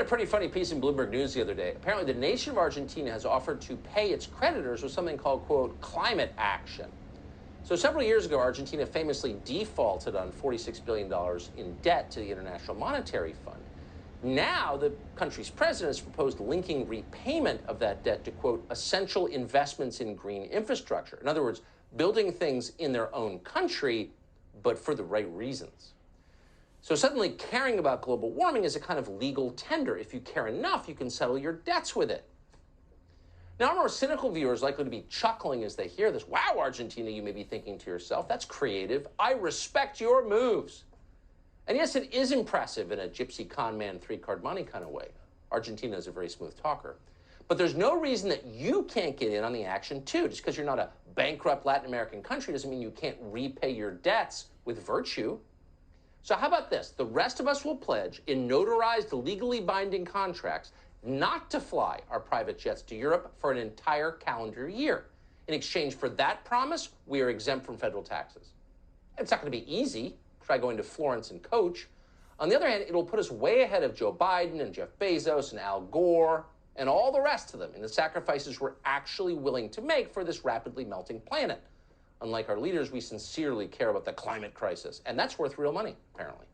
a pretty funny piece in Bloomberg News the other day. Apparently, the nation of Argentina has offered to pay its creditors with something called, quote, climate action. So several years ago, Argentina famously defaulted on $46 billion in debt to the International Monetary Fund. Now, the country's president has proposed linking repayment of that debt to, quote, essential investments in green infrastructure. In other words, building things in their own country, but for the right reasons. So suddenly, caring about global warming is a kind of legal tender. If you care enough, you can settle your debts with it. Now, our more cynical viewers are likely to be chuckling as they hear this. Wow, Argentina, you may be thinking to yourself, that's creative. I respect your moves. And yes, it is impressive in a gypsy con man, three-card money kind of way. Argentina is a very smooth talker. But there's no reason that you can't get in on the action, too. Just because you're not a bankrupt Latin American country doesn't mean you can't repay your debts with virtue. So how about this? The rest of us will pledge in notarized, legally binding contracts not to fly our private jets to Europe for an entire calendar year. In exchange for that promise, we are exempt from federal taxes. It's not going to be easy. Try going to Florence and coach. On the other hand, it'll put us way ahead of Joe Biden and Jeff Bezos and Al Gore and all the rest of them in the sacrifices we're actually willing to make for this rapidly melting planet. Unlike our leaders, we sincerely care about the climate crisis, and that's worth real money, apparently.